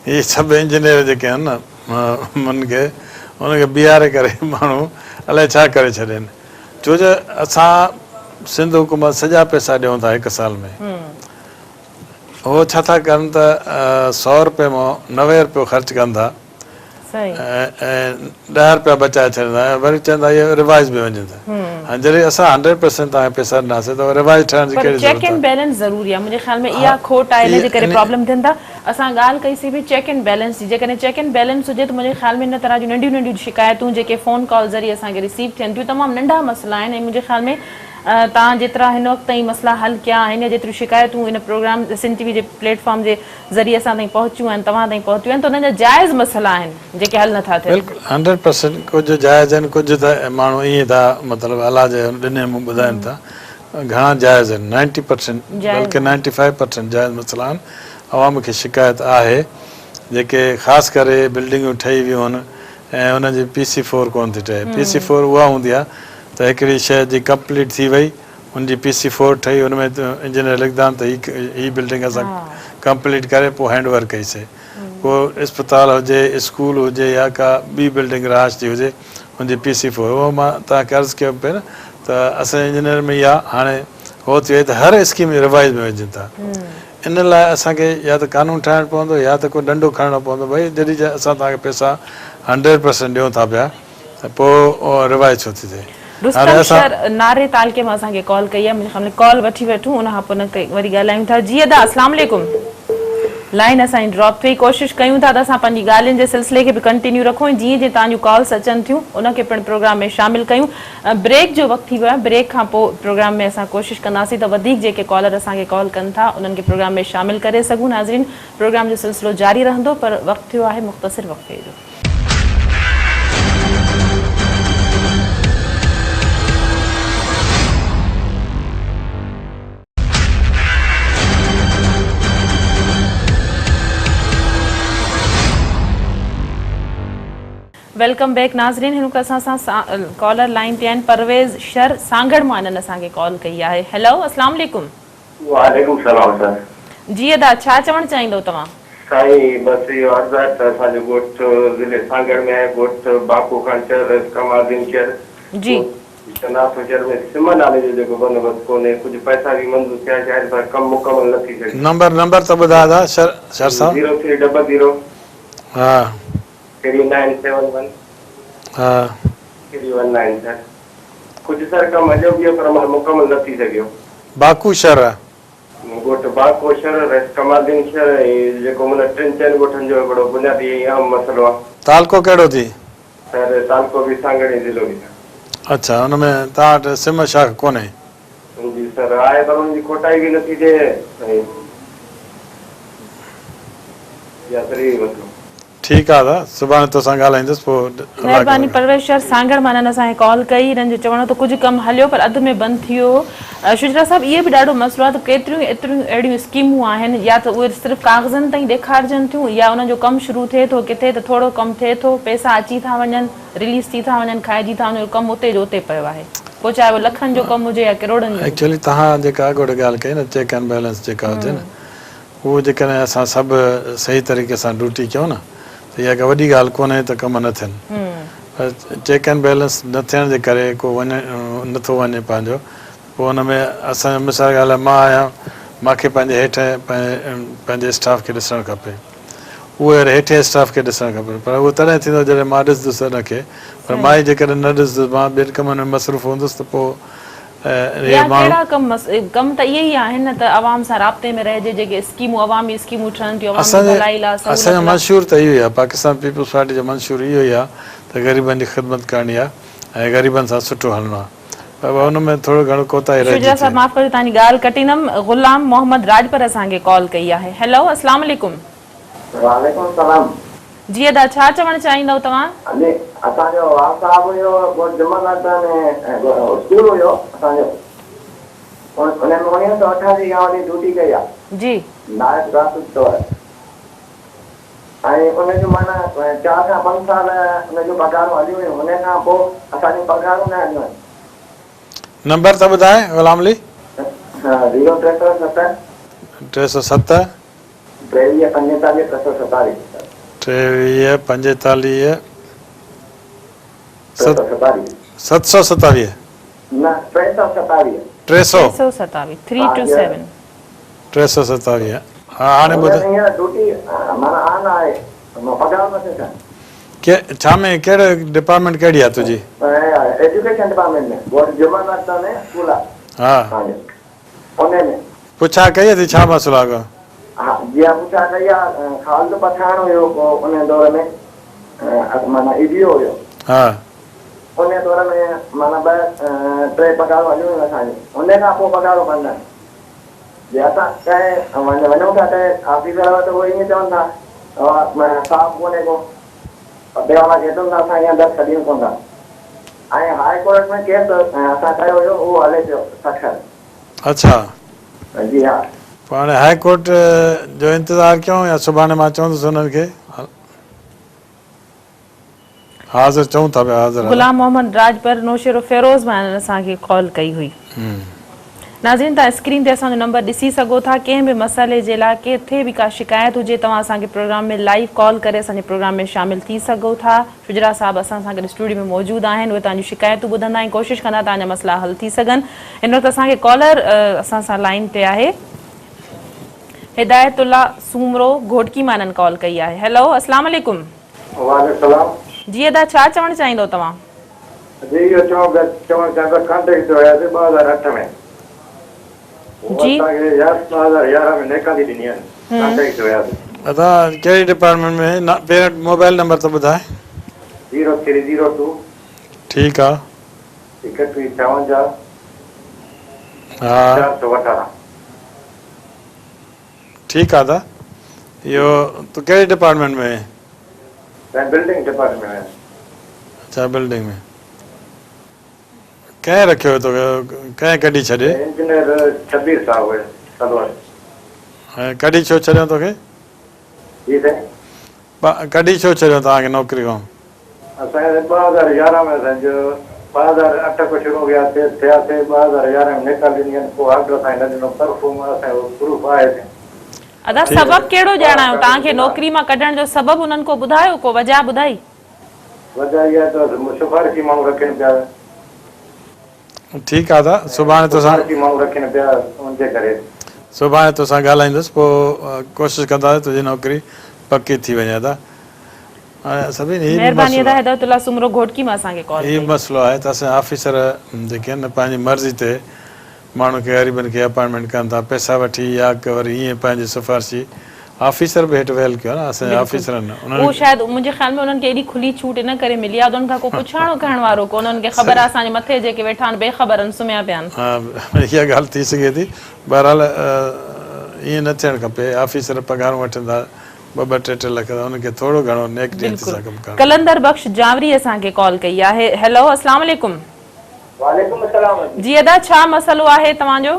इहे सभु इंजीनियर जेके आहिनि न उनखे बीहारे करे माण्हू अलाए छा करे छॾनि छो जो असां सिंध हुकूमत सॼा पैसा ॾियूं था 1 साल में उहो छा था कनि त 100 रुपए मां 90 रुपयो ख़र्चु कनि था ऐं 10 रुपया बचाए छॾींदा ऐं वरी चवंदा इहे रिवाइज़ बि वञनि था हाणे जॾहिं असां 100% तव्हांखे पैसा ॾिनासीं त रिवाइज़ ठहण जी कहिड़ी चेक एंड बैलेंस ज़रूरी आहे मुंहिंजे ख़्याल में इहा खोट आहे हिन जे करे प्रॉब्लम थियनि था असां ॻाल्हि कईसीं भई चेक एंड बैलेंस जी जेकॾहिं चेक एंड बैलेंस हुजे त मुंहिंजे ख़्याल में इन तरह जूं नंढियूं नंढियूं शिकायतूं जेके फ़ोन कॉल ज़रिए असांखे रिसीव थियनि थियूं तमामु नंढा मसइला आहिनि ऐं मुंहिंजे ख़्याल में तव्हां जेतिरा हिन वक़्तु ताईं मसइला हल कया आहिनि जेतिरियूं शिकायतूं हिन प्रोग्राम सिंध TV जे प्लेटफॉर्म जे ज़रिए असां ताईं पहुचियूं आहिनि तव्हां ताईं पहुतियूं आहिनि त उन्हनि जा जाइज़ मसइला आहिनि जेके हल नथा थियनि बिल्कुलु 100% कुझु जाइज़ आहिनि कुझु त माण्हू ईअं था मतिलबु अलाह जे ॾिने मूं ॿुधाइनि था घणा जाइज़ आहिनि 90% बल्कि 95% जाइज़ मसइला आहिनि अवाम खे शिकायत आहे जेके ख़ासि करे बिल्डिंगूं ठही वियूं आहिनि ऐं उनजी PC4 कोन थी ठहे PC4 उहा हूंदी आहे त हिकिड़ी शइ जी कंप्लीट थी वई उनजी PC4 ठही उनमें इंजीनियर लिखंदा आहिनि त हीअ बिल्डिंग असां कंप्लीट करे पोइ हैंड ओवर कईसीं कोई अस्पताल हुजे स्कूल हुजे या का ॿी बिल्डिंग रहाश जी हुजे उनजी PC4 उहो मां तव्हांखे अर्ज़ु कयो पिए न त असांजे इंजीनियर में इहा हाणे हो थिए त हर स्कीम रिवाइज में विझनि था। इन लाइ असांखे या त कानून ठाहिणो पवंदो या त को डंडो खणणो पवंदो। भई जॾहिं असां तव्हांखे पैसा 100% ॾियूं था पिया त पोइ रिवाइज छो थी थिए। रुस्तम शहर नारे तालके में असांखे कॉल कई आहे, मुंहिंजे कॉल वठी वठूं, उन खां पोइ न ते वरी ॻाल्हायूं था। जी अदा अस्सलाम वालेकुम। लाइन असांजी ड्रॉप थी, कोशिशि कयूं था त असां पंहिंजी ॻाल्हियुनि जे सिलसिले खे बि कंटिन्यू रखूं ऐं जीअं जीअं तव्हांजूं कॉल्स अचनि थियूं उनखे पिणु प्रोग्राम में शामिल कयूं। ब्रेक जो वक़्तु थी वियो आहे, ब्रेक खां पोइ प्रोग्राम में असां कोशिशि कंदासीं त वधीक जेके कॉलर असांखे कॉल कनि था उन्हनि खे प्रोग्राम में शामिल करे सघूं। नाज़रीन, प्रोग्राम जो सिलसिलो जारी रहंदो, पर वक़्तु थियो आहे मुख़्तसिर वक़्फ़े जो। वेलकम बैक नाज़रीन, हिन असां सां कॉलर लाइन ते आहिनि परवेज़ शर सांगड़ मां इन्हनि असांखे कॉल कई आहे। हेलो अस्सलाम वालेकुम। वालेकुम सलाम सर। जी अदा, छा चवणु चाहींदो तव्हां? साईं बस इहो अर्ज़ु आहे त असांजो ॻोठ ज़िले सांगड़ में आहे, ॻोठ बापू खान शहर कमालदीन शहर जी शनाफ़ शहर में सिम नाले जो जेको बंदोबस्तु कोन्हे, कुझु पैसा बि मंज़ूर थिया आहिनि पर कमु मुकमल न थी सघे। नंबर त ॿुधायो था शर साहब। 0300 हा 3971 हा 319 सर। कुझु सर कमु हलियो बि पर मुकमल न थी सघियो। बाकू शहर ॻोठ बाको शहर कमालदीन शहर ऐं जेको मन 3-4 ॻोठनि जो हिकिड़ो बुनियादी अहम मसइलो आहे। तालको कहिड़ो थी? सर तालको बि सांगड़ ज़िलो बि। अच्छा, हुनमें तव्हां वटि सिम छा कोन्हे? जी सर आहे पर उनजी खोटाई बि नथी थिए ऐं ठीकु आहे दादा, सुभाणे तोसां ॻाल्हाईंदुसि पोइ। महिरबानी। परवेज़ शर सांगड़ मां इन्हनि असांखे कॉल कई, हिननि जो चवणो त कुझु कमु हलियो पर अधु में बंदि थी वियो। शुजरा साहिबु, इहे बि ॾाढो मसइलो आहे त केतिरियूं एतिरियूं अहिड़ियूं स्कीमूं आहिनि, या त उहे सिर्फ़ु कागज़नि ताईं ॾेखारजनि थियूं या उन्हनि जो कमु शुरू थिए थो किथे त थोरो कमु थिए थो, पैसा अची था वञनि, रिलीज़ थी था वञनि, खाइजी था वञनि, कमु उते जो उते पियो आहे, पोइ चाहे उहो लखनि जो कमु हुजे या किरोड़नि जो। एक्चुअली तव्हां जेका अॻोटे ॻाल्हि कई न चेक एंड बैलेंस जेका हुजे न, उहो जेकॾहिं असां सभु सही तरीक़े सां ड्यूटी कयूं न त इहा का वॾी ॻाल्हि कोन्हे त कम न थियनि। पर चेक एंड बैलेंस न थियण जे करे को वञे नथो वञे पंहिंजो, पोइ हुन में असांजो मिसाल ॻाल्हि आहे, मां आहियां, मूंखे पंहिंजे हेठि पंहिंजे स्टाफ खे ॾिसणु खपे, उहे हेठि स्टाफ खे ॾिसणु खपे, पर उहो तॾहिं थींदो जॾहिं मां ॾिसंदुसि हुनखे। पर मां ई जेकॾहिं न ॾिसंदुसि, मां ॿियनि कमनि में मसरूफ़ हूंदुसि त पोइ कहिड़ा कम त इहे ई आहिनि न त अवाम सां राब्ते में रहिजे, जेके स्कीमूं अवामी स्कीमूं ठहनि थियूं। असांजो मंशूर त इहो ई आहे, पाकिस्तान पीपल्स पार्टी जो मंशूर इहो ई आहे त ग़रीबनि जी ख़िदमत करणी आहे ऐं ग़रीबनि सां सुठो हलणो आहे, पर हुन में थोरो घणो कोताही रहिजी शुजरा साहिबु, माफ़ कजो तव्हांजी ॻाल्हि कटींदमि। ग़ुलाम मोहम्मद राजपर असांखे कॉल कई आहे। हेलो अस्सलाम वालेकुम। वालेकुम सलाम। जी अदा, छा चवणु चाहींदव तव्हां? असांजो वार साहब हुयो जमानत में स्कूल हुयो असांजो, उन्हनि 1988 खां वठी ड्यूटी कई आहे जी नायब ट्राफिक स्टोर, ऐं उनजो माना 4 खां 5 साल उनजो पघारूं हलियूं हुयूं, उन खां पोइ असांजूं पघारूं न हलियूं आहिनि। नंबर त ॿुधाए ग़ुलाम अली। 0307 307 23 45 327 23 45 727 न 327 327 327। हा हाणे ॿुधाए ड्यूटी माना आन आहे, पघार नथी थियनि। छा में कहिड़े डिपार्टमेंट कहिड़ी आहे तुंहिंजी? एजुकेशन डिपार्टमेंट में जमानत में स्कूल आहे। हा उनमें पुछा कई अथई छा मसइलो आहे? हा जीअं पुछा कई आहे, खाल्द पठाइण हुयो उन दौर में, माना ईडीओ हुयो, हा उन दौर में माना 2-3 पघारूं हलियूं हुयूं असांजी, उन खां पोइ पघारूं बंदि आहिनि। जे असां कंहिं वञूं था कंहिं ऑफिसर वटि, उहे ईअं चवनि था साफ़ कोन्हे को, पते वारा चेतनि था असां ईअं दर्द छॾियूं कोन था। ऐं हाई कोर्ट में केस असां कयो हुयो, उहो हले पियो सखर। अच्छा जी हा। पोइ हाणे हाई कोर्ट जो इंतज़ारु कयूं या सुभाणे मां चवंदुसि हुननि खे हाज़िर चऊं था पिया हाज़िर। ग़ुलाम मोहम्मद राजपर नौशेरो फिरोज़ मां असांखे कॉल कई हुई। नाज़रीन तव्हां स्क्रीन ते असांजो नंबर ॾिसी सघो था। कंहिं बि मसइले जे लाइ किथे बि का शिकायत हुजे तव्हां असांखे प्रोग्राम में लाइव कॉल करे असांजे प्रोग्राम में शामिल थी सघो था। शुजरा साहब असां सां गॾु स्टूडियो में मौजूदु आहिनि, उहे तव्हांजी शिकायतूं ॿुधंदा ऐं कोशिशि कंदा तव्हांजा मसइला हल थी सघनि। हिन वक़्तु असांखे कॉलर असां सां लाइन ते आहे, हिदायतुल्ला सूमरो घोटकी माननि कॉल कई आहे। हेलो, अस्सलाम वालेकुम। वालेकुम जी अदा, छा चवणु चाहींदो तव्हां? जी इहो चवणु चाहींदो कॉन्टेक्ट थियो आहे 2008 में जी 2011 में निकाली ॾिनी आहे कॉन्टेक्ट थियो आहे। दादा कहिड़ी डिपार्टमेंट में पेरेंट मोबाइल नंबर त ॿुधाए। 0302 ठीकु आहे 5152 हा 418। ठीकु आहे दादा। इहो तूं कहिड़ी डिपार्टमेंट में? बिल्डिंग डिपार्टमेंट में। अच्छा, बिल्डिंग में। कंहिं रखियो तो कंहिं कढी छॾे? इंजीनियर शबीर साहब हुए सलवार। ऐं कढी छो छॾियो तोखे? जी साईं कढी छो छॾियो तव्हांखे नौकिरी खां? असांखे 2011 में असांजो 2008 को शुरू थियासीं 2011 में निकाल ॾिनी आहिनि। पोइ ऑर्डर सां न ॾिनो, परफॉर्म असांजो प्रूफ आहे। अदा सबब कहिड़ो ॼाणायो तव्हांखे नौकिरी मां कढण जो सबब उन्हनि को ॿुधायो, को वजह ॿुधाई? वजह इहा त सिफारिशी माण्हू रखनि पिया। ठीकु आहे दादा, सुभाणे तोसां माण्हू रखनि पिया, उनजे करे सुभाणे तोसां ॻाल्हाईंदुसि, पोइ कोशिशि कंदासीं तुंहिंजी नौकिरी पकी थी वञे। दादा सभिनी महिरबानी अदा, हिदायतुल्ला सूमरो घोटकी मां असांखे कॉल हीउ मसइलो आहे त असांजा ऑफिसर जेके आहिनि न पंहिंजी मर्ज़ी ते माण्हू खे ग़रीबनि खे अपॉइंटमेंट कनि था, पैसा वठी या वरी ईअं पंहिंजी सिफारिशी। ऑफिसर बि हेठि वेल कयो आहे न असांजे ऑफिसरनि। उहो शायदि मुंहिंजे ख़्याल में उन्हनि खे एॾी खुली छूट इन करे मिली आहे, उन्हनि खां को पुछाणो करण वारो को, उन्हनि खे ख़बर आहे असांजे मथे जेके वेठा आहिनि बेख़बर आहिनि, सुम्हिया पिया आहिनि। हा, इहा ॻाल्हि थी सघे थी। बहरहाल ईअं न थियणु खपे। ऑफिसर पघारूं वठनि था 2-2 3 लख, उनखे थोरो घणो नेकटी सां कमु करणु। कलंदर बख्श जावरी असांखे कॉल कई आहे। हेलो, अस्सलाम वालेकुम। वालेकुम अस्सलाम। जी अदा, छा मसइलो आहे तव्हांजो?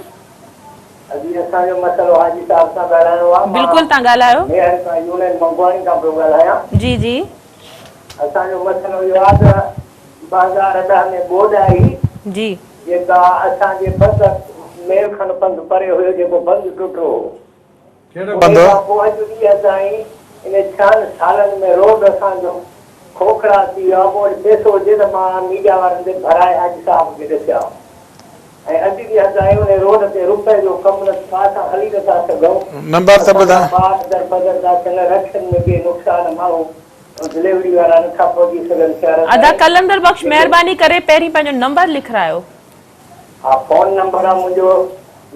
अॼु असांजो मसइलो हाजी साहब सां ॻाल्हाइणो आहे। बिल्कुलु, तव्हां ॻाल्हायो। यूनियन मंगवाणी खां पियो ॻाल्हायां। जी जी। असांजो मसइलो इहो आहे त 2010 में ॿोॾ आई जी, जेका असांजे बंद मेल खनि बंदि परे हुयो, जेको बंदि टुटो हो। पोइ अॼु ॾींहं ताईं इन 6 सालनि में रोड असांजो खोखरा थी वियो आहे। पोइ पैसो हुजे त मां मीडिया वारनि ते भराए हाजी साहब खे ॾिसिया ऐं अॼु ॾींहं ताईं उन रोड ते रुपए जो कमु असां हली नथा सघूं। नंबर त ॿुधाए। रक्षन में के नुक़सान माण्हू डिलीवरी वारा नथा पहुची सघनि। अदा कलंदर बख्श महिरबानी करे पहिरीं पंहिंजो नंबर लिखायो। हा, फोन नंबर आहे मुंहिंजो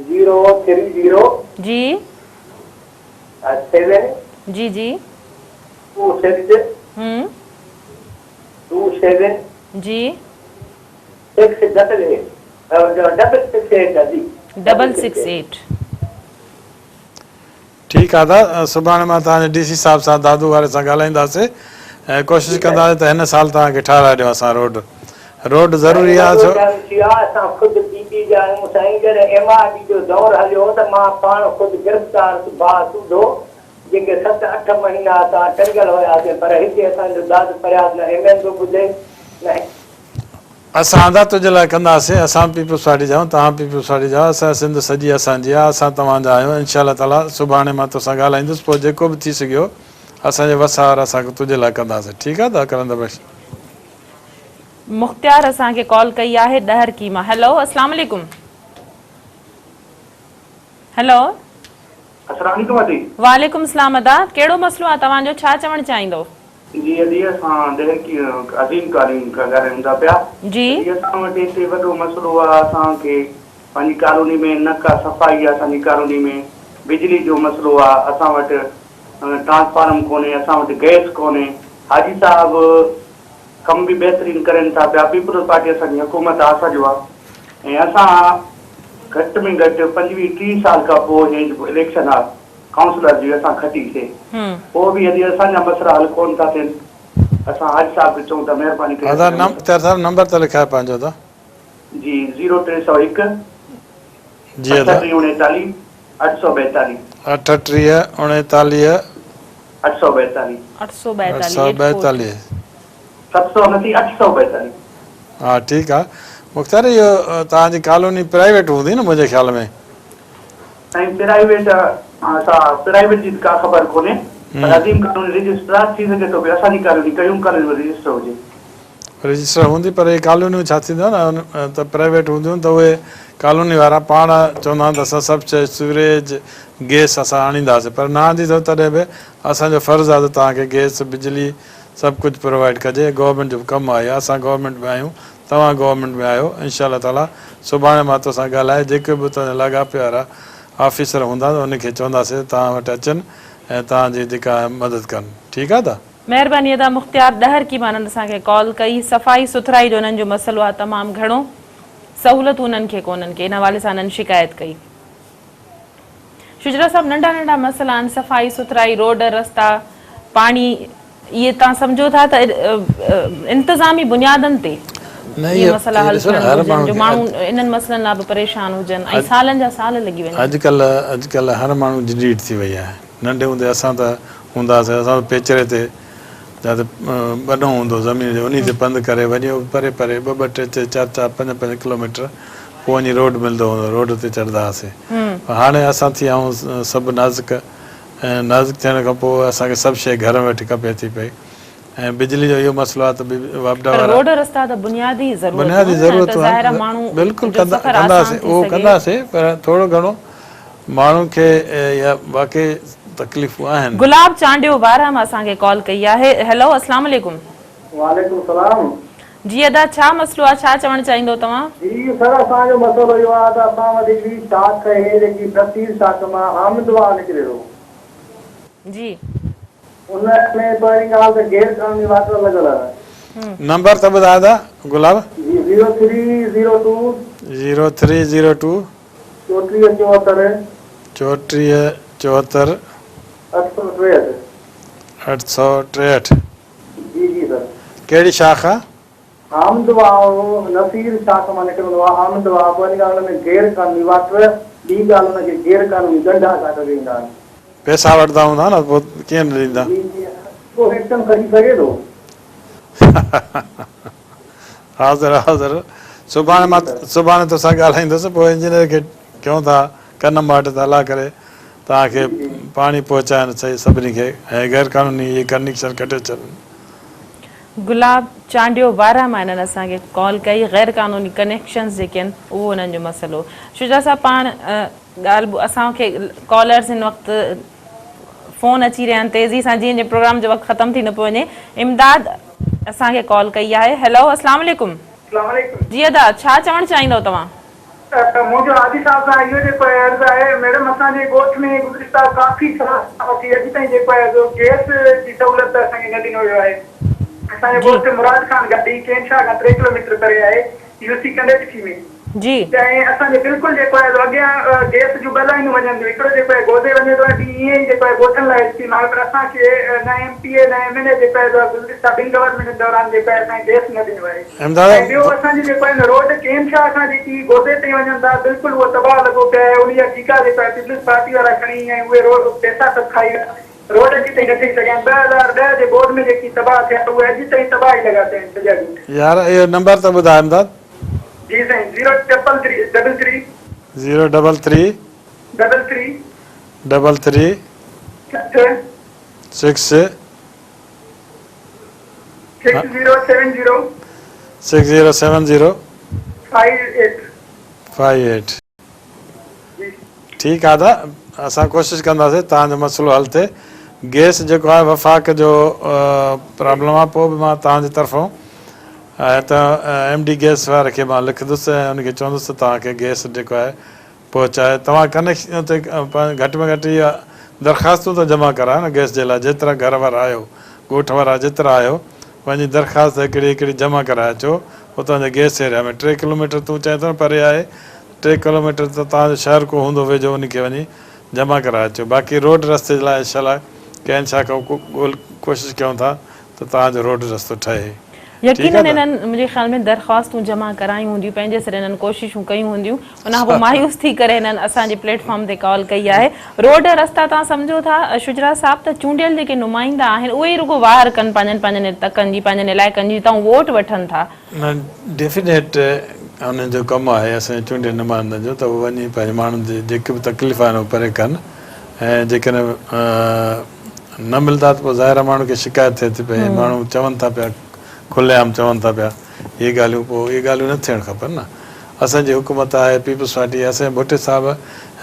030 जी 7 जी जी 26 27 जी 688 668। ठीकु आहे दादा, सुभाणे मां तव्हांजे DC साहब सां दादू वारे सां ॻाल्हाईंदासीं ऐं कोशिशि कंदासीं त हिन साल तव्हांखे ठाराए ॾियूं असां रोड ज़रूरी आहे। छो असां ख़ुदि पीपी जा आहियूं साईं। जॾहिं MRD जो दौर हलियो त मां पाण ख़ुदि गिरफ़्तार सूदो जेके 7-8 महीना असां टंगियल हुयासीं, पर हिते असांजो दाद फरियाद न MN बि ॿुधे न। असां अदा तुंहिंजे लाइ कंदासीं। असां पीपल्स पार्टी जा आहियूं, तव्हां पीपल्स पार्टी जा। असां सिंध सॼी असांजी आहे, असां तव्हांजा आहियूं। इनशा ताला सुभाणे मां तोसां ॻाल्हाईंदुसि, पोइ जेको बि थी सघियो असांजे वसार असां तुंहिंजे लाइ कंदासीं। ठीकु आहे दादा कलंदर बख्श। मुख्तियार असांखे कॉल कई आहे ॾहरकी मां। हेलो, अस्सलाम वालेकुम। हेलो, अस्सलाम वालेकुम। वालेकुम सलाम अदा, कहिड़ो मसइलो आहे तव्हांजो, छा चवणु चाहींदो? जी अॼु असां ॾहरकी अज़ीम कॉलोनी खां ॻाल्हायूं था पिया। जी असां वटि हिते वॾो मसइलो आहे। असांखे पंहिंजी कॉलोनी में न का सफ़ाई आहे, असांजी कॉलोनी में बिजली जो मसइलो आहे, असां वटि ट्रांसफार्म कोन्हे, असां वटि गैस कोन्हे। हाजी साहब कम भी बेहतरीन करनि था पिया। पीपल्स पार्टी असांजी हुकूमत आहे असांजो आहे। ऐं असां घटि में घटि 25-30 साल खां पोइ इलेक्शन आहे काउंसलर जी असां खटीसीं, पोइ बि यदि असांजा मसइला हल कोन था थियनि। असां हाजी साहब खे चऊं था महिरबानी करे नंबर त लिखाए पंहिंजो त। जी 0301 जी 3839 842 3839 842 842 700 નથી 842 हाँ ठीकु आहे मुख़्तार इहो तव्हांजी कॉलोनी प्राइवेट हूंदी न मुंहिंजे ख़्याल में साईं प्राइवेट जी का ख़बर कोन्हे पर अजीम कॉलोनी रजिस्ट्रार थी सघे थो असांजी कॉलोनी कयूं कॉलोनी में रजिस्टर हुजे रजिस्टर हूंदी पर इहे कॉलोनियूं छा थींदो आहे न त प्राइवेट हूंदियूं त उहे कॉलोनी वारा पाण चवंदा आहिनि त असां सभु शइ सीवरेज गैस असां आणींदासीं पर न आंदी अथव तॾहिं बि असांजो फ़र्ज़ु आहे त तव्हांखे गैस बिजली सभु कुझु प्रोवाइड कजे गवर्नमेंट जो कमु आहे असां गवर्नमेंट में आहियूं तव्हां गवर्नमेंट में आहियो इनशा ताला सुभाणे मां तोसां ॻाल्हाए जेके बि तुंहिंजा लाॻापे वारा ऑफिसर हूंदा त उनखे चवंदासीं तव्हां वटि अचनि ऐं तव्हांजी जेका मदद कनि ठीकु आहे त महिरबानी अदा मुख़्तियार ॾहर की माननि असांखे कॉल कई सफ़ाई सुथराई जो उन्हनि जो मसइलो आहे तमामु घणो सहूलियतूं उन्हनि खे कोन्हनि के इन हवाले सां उन्हनि शिकायत कई शुजरा साहब नंढा नंढा मसइला आहिनि सफ़ाई सुथराई रोड रस्ता पाणी इहे तव्हां सम्झो था त इंतिज़ामी बुनियादनि ते इहे मसइला हल थियनि जो माण्हू इन्हनि मसइलनि लाइ बि परेशान हुजनि ऐं सालनि जा साल लॻी वञनि अॼुकल्ह हर माण्हू जी नीड थी वई आहे नंढे हूंदे असां त हूंदासीं असां पेचरे ते जिते वॾो हूंदो ज़मीन जो उन ते पंधु करे वञो परे परे 2-2, 3-3, 4-4, 5-5 किलोमीटर पोइ वञी रोड मिलंदो हूंदो रोड ते चढ़ंदा हुआसीं हाणे असां थी विया आहियूं सभु नाज़ुक ऐं नाज़ुक थियण खां पोइ असांखे सभु शइ घर में वेठी खपे थी पई ऐं बिजली जो इहो मसइलो आहे त वापडा वारा रोड रस्ता त बुनियादी ज़रूरत बिल्कुलु कंदासीं उहो कंदासीं पर थोरो घणो माण्हू खे या वाक़ई तकलीफ़ूं आहिनि गुलाब चांडियो वारा मां असांखे कॉल कई आहे हेलो अस्सलाम वालेकुम वालेकुम सलाम जी अदा छा मसइलो आहे छा चवणु चाहींदो तव्हां जी सर असांजो मसइलो इहो आहे त असां वटि हिकिड़ी शाख आहे जेकी नसीर शाख मां आमदवा निकिरे थो जी उन में पहिरीं ॻाल्हि त गैर कानूनी वाटर लॻल आहे नंबर त ॿुधायो था गुलाब 0302 0302 3474 3474 863 जी जी सर कहिड़ी शाख आहे आमदवा नसीर शाख मां निकिरंदो आहे आमदवा पहिरीं ॻाल्हि में गैर कानूनी वाटर ॿी ॻाल्हि हुनखे गैर कानूनी ॾंडा शाख ॾींदा आहिनि पैसा वठंदा हूंदा न पोइ कीअं न ॾींदा पोइ एक्शन खणी सघे थो हाज़िर सुभाणे तोसां ॻाल्हाईंदुसि पोइ इंजीनियर खे कयूं था कन माट त हला करे तव्हांखे पाणी पहुचाइनि सही सभिनी खे ऐं गैर कानूनी इहे कनेक्शन कटे छॾनि गुलाब चांडियो वारा मां हिननि असांखे कॉल कई गैर कानूनी कनेक्शन्स जेके आहिनि उहो हुननि जो मसइलो शुजा साहब पाण ॻाल्हि असांखे कॉलर्स हिन वक़्तु फ़ोन अची रहिया आहिनि तेज़ी सां जीअं प्रोग्राम जो वक़्तु ख़तमु थी न पियो वञे इमदाद असांखे कॉल कई आहे हेलो अस्सलाम वालेकुम जी अदा छा चवणु चाहींदव तव्हां मुंहिंजो आदि साहब सां इहो जेको अर्ज़ु आहे मैडम असांजे ॻोठ में गुज़िश्ता काफ़ी वठी अॼु ताईं जेको आहे गैस जी सहूलियत असांखे न ॾिनो वियो आहे असांजे ॻोठ मुराद खान गड्डी केनशा खां 3 किलोमीटर परे आहे यूसी कंडेक्टी में जी ऐं असांजे बिल्कुलु जेको आहे अॻियां गैस जूं ॿ लाइनूं वञनि थियूं हिकिड़ो जेको आहे गोदे वञे थो ऐं ईअं ई जेको आहे ॻोठनि लाइ स्कीम आहे पर असांखे न MPA न MNA जेको आहे गुज़िश्ता 2 गवर्नमेंट दौरान जेको आहे असांखे गैस न ॾिनो आहे ऐं ॿियो असांजी जेको आहे रोड केनशा खां जेकी गोदे ताईं वञनि था बिल्कुलु उहो तबाह लॻो पियो आहे उन जा ठीका जेको आहे पीपल्स पार्टी वारा खणी ऐं उहे रोड पैसा सभु खाई रोड अॼु ताईं न ठही सघिया 2010 जे बोर्ड में जेकी तबाह थिया उहे अॼु ताईं तबाह ई लॻा पिया आहिनि सॼा ॾींहं यार इहो नंबर त ॿुधायो इमदाद जी साईं 033 033 6 6070 58 ठीकु आहे त असां कोशिशि कंदासीं तव्हांजो मसइलो हल थिए गैस जेको आहे वफ़ाक़ जो प्रॉब्लम आहे पोइ बि मां तव्हांजी तरफ़ां त MD गैस वारे खे मां लिखंदुसि ऐं उनखे चवंदुसि तव्हांखे गैस जेको आहे पहुचाए तव्हां कनेक्शन ते घटि में घटि इहा दरख़्वास्तूं त जमा करायो न गैस जे लाइ जेतिरा घर वारा आहियो ॻोठ वारा जेतिरा आहियो पंहिंजी दरख़्वास्त हिकिड़ी जमा कराए अचो उतां जे गैस एरिया में 3 किलोमीटर तूं चए थो परे आहे 3 किलोमीटर त तव्हांजो शहर को हूंदो वेझो उनखे वञी जमा कराए अचो बाक़ी रोड रस्ते जे लाइ इनशाला कंहिं छा कोशिशि कयूं था त तव्हांजो रोड रस्तो ठहे यकीनन इन्हनि मुंहिंजे ख़्याल में दरख़्वास्तूं जमा करायूं हूंदियूं, पंहिंजे सिरे इन्हनि कोशिशूं कयूं हूंदियूं, उन खां पोइ मायूस थी करे हिननि असांजे प्लेटफॉर्म ते कॉल कई आहे। रोड रस्ता तव्हां सम्झो था शुजरा साहिब त चूंडियल जेके नुमाइंदा आहिनि उहे ई रुगो वार कनि पंहिंजनि तकनि जी, पंहिंजनि इलाइक़नि जी, तव्हां वोट वठनि था। न डेफिनेट हुननि जो कमु आहे असांजे चूंडियल नुमाइंदनि जो त उहे वञी पंहिंजे माण्हुनि जी जेके बि तकलीफ़ आहिनि उहे परे कनि, ऐं जेकॾहिं न मिलंदा त पोइ ज़ाहिर माण्हू खे शिकायत थिए थी पई, माण्हू चवनि था पिया, खुलेआम चवनि था पिया, इहे ॻाल्हियूं पोइ इहे ॻाल्हियूं न थियणु खपनि न। असांजी हुकूमत आहे, पीपल्स पार्टी, असांजे भुट्टे साहिबु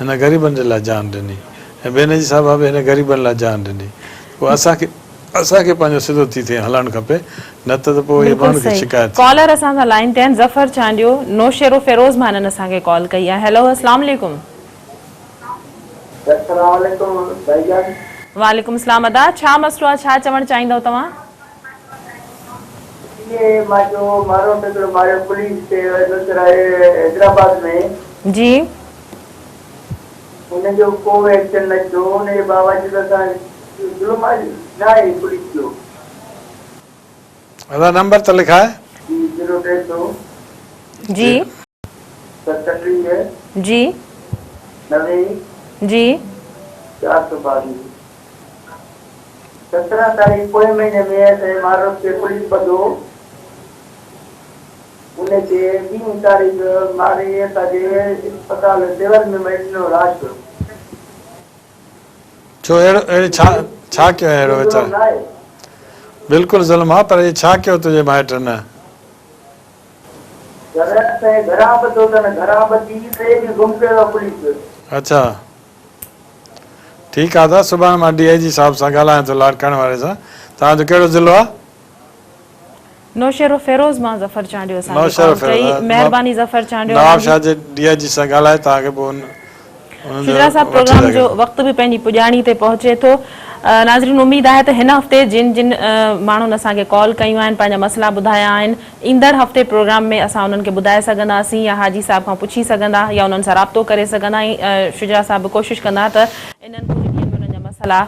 हिन ग़रीबनि जे लाइ जान ॾिनी ऐं बेनजी साहिबु बि हिन ग़रीबनि लाइ जान ॾिनी। पोइ असांखे पंहिंजो सिधो थी थिए हलणु खपे, न त पोइ इहे माण्हू खे शिकायत। कॉलर असां सां लाइन ते आहिनि, ज़फ़र चांडियो नौशेरो फेरोज़ मां हिननि असांखे कॉल कई आहे। हेलो, अस्सलाम वालेकुम। वालेकुम सलाम अदा, छा मसलो आहे, छा चवणु चाहींदव तव्हां? ये जो मारो तो मारे पुलिस से हैदराबाद में जी उन्हें जो को एक्शन न जो ने बाबा जी का जुल्म ना है पुलिस जो अदा नंबर तो लिखा है 032 जी 70 है जी 90 जी 422 17 तारीख कोई महीने में ऐसे मारो के पुलिस बदो उन्हें के 3 तारीख मारे ताजे अस्पताल देवर में मेडिनो राश छो अहिड़े छा कयो अहिड़ो वीचार? बिल्कुलु ज़ुल्म आहे, पर इहे छा कयो तुंहिंजे माइट न? घरां बतो तन घरां बची टे ॾींहं गुम कयो आहे पुलिस। अच्छा ठीकु आहे, त सुभाणे मां DIG साहिब सां ॻाल्हायां थो, लाड़काणे वारे सां। तव्हांजो कहिड़ो ज़िलो आहे? नौशेरो फेरोज़ मां ज़फ़र चांडियो असांखे कॉल कई, महिरबानी ज़फ़र चांडियो। नवाब शाह जे DIG सां ॻाल्हाए तव्हांखे पोइ शुजरा साहब प्रोग्राम जो वक़्तु बि पंहिंजी पुॼाणी ते पहुचे थो। नाज़रीन, उमेद आहे त हिन हफ़्ते जिन माण्हुनि असांखे कॉल कयूं आहिनि, पंहिंजा मसइला ॿुधाया आहिनि, ईंदड़ हफ़्ते प्रोग्राम में असां उन्हनि खे ॿुधाए सघंदासीं या हाजी साहिब खां पुछी सघंदा या उन्हनि सां राब्तो करे सघंदा। शुजरा साहिब कोशिशि कंदा त इन्हनि कुझु ॾींहंनि में उन्हनि जा मसइला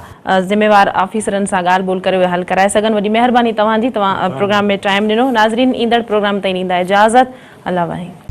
ज़िम्मेवार ऑफिसरनि सां ॻाल्हि ॿोल करे उहे हल कराए सघनि। वॾी महिरबानी तव्हांजी, तव्हां प्रोग्राम में टाइम ॾिनो। नाज़रीन, ईंदड़ प्रोग्राम ताईं ॾींदा इजाज़त। अल्लाह वाहे।